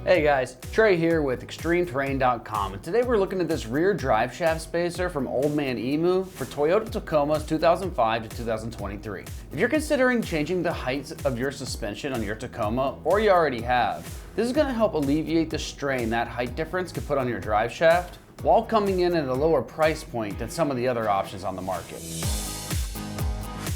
Hey guys, Trey here with ExtremeTerrain.com, and today we're looking at this rear drive shaft spacer from Old Man Emu for Toyota Tacoma's 2005 to 2023. If you're considering changing the height of your suspension on your Tacoma, or you already have, this is going to help alleviate the strain that height difference could put on your drive shaft, while coming in at a lower price point than some of the other options on the market.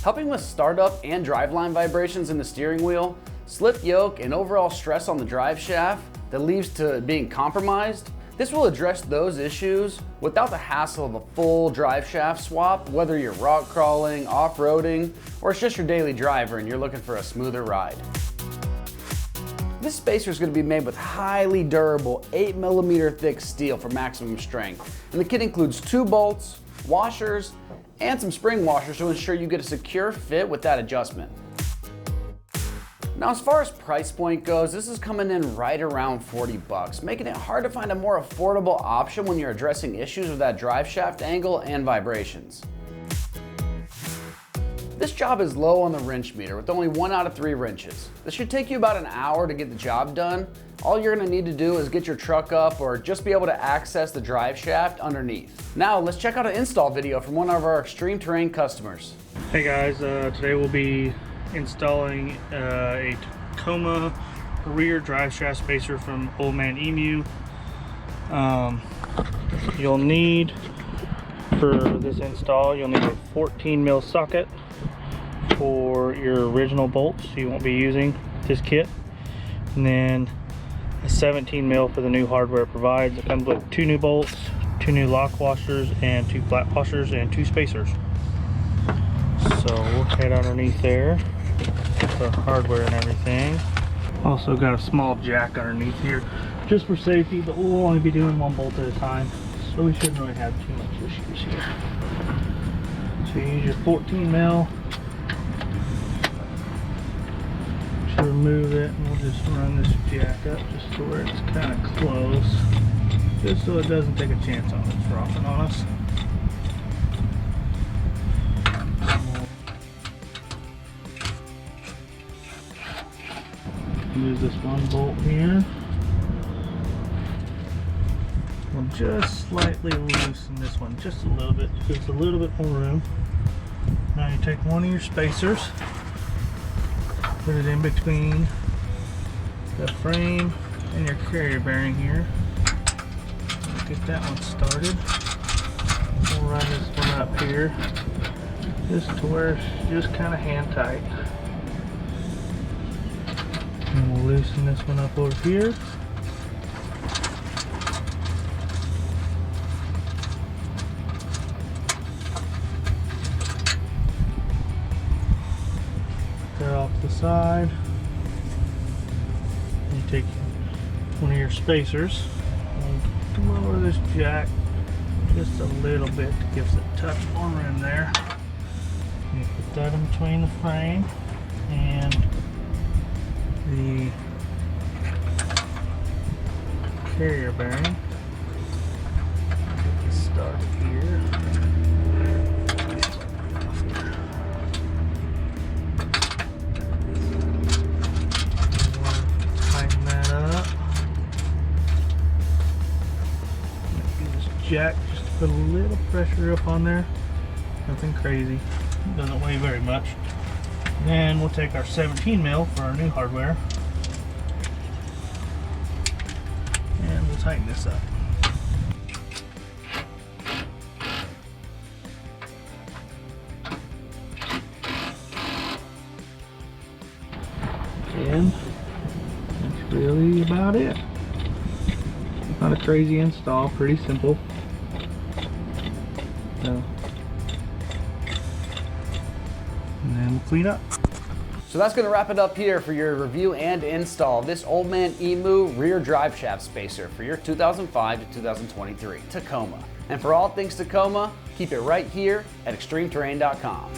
Helping with startup and driveline vibrations in the steering wheel, slip yoke, and overall stress on the drive shaft that leads to being compromised, this will address those issues without the hassle of a full drive shaft swap, whether you're rock crawling, off-roading, or it's just your daily driver and you're looking for a smoother ride. This spacer is going to be made with highly durable 8mm thick steel for maximum strength, and the kit includes 2 bolts, washers, and some spring washers to ensure you get a secure fit with that adjustment. Now, as far as price point goes, this is coming in right around 40 bucks, making it hard to find a more affordable option when you're addressing issues with that drive shaft angle and vibrations. This job is low on the wrench meter with only 1 out of 3 wrenches. This should take you about an hour to get the job done. All you're going to need to do is get your truck up or just be able to access the drive shaft underneath. Now let's check out an install video from one of our Extreme Terrain customers. Hey guys, today we'll be installing a Tacoma rear drive shaft spacer from Old Man Emu. You'll need, for this install, you'll need a 14mm socket for your original bolts you won't be using this kit, and then a 17mm for the new hardware it provides. It comes with 2 new bolts, 2 new lock washers, and 2 flat washers, and 2 spacers. So we'll head underneath there, the hardware and everything. Also got a small jack underneath here just for safety, but we'll only be doing 1 bolt at a time, so we shouldn't really have too much issues here. So you use your 14mm to remove it, and we'll just run this jack up just to where it's kind of close, just so it doesn't take a chance on it dropping on us. Use this 1 bolt here. We'll just slightly loosen this one just a little bit, gives us a little bit more room. Now you take one of your spacers, put it in between the frame and your carrier bearing here. Get that one started. We'll run this one up here just to where it's just kind of hand tight. And we'll loosen this one up over here. They're off the side. You take one of your spacers and lower this jack just a little bit to give us a touch more room there. You put that in between the frame and the carrier bearing. Get this started here. Tighten that up. Use this jack just to put a little pressure up on there. Nothing crazy. It doesn't weigh very much. Then we'll take our 17mm for our new hardware and we'll tighten this up. And that's really about it. Not a crazy install, pretty simple. So, and then we'll clean up. So that's going to wrap it up here for your review and install of this Old Man Emu rear drive shaft spacer for your 2005 to 2023 Tacoma. And for all things Tacoma, keep it right here at ExtremeTerrain.com.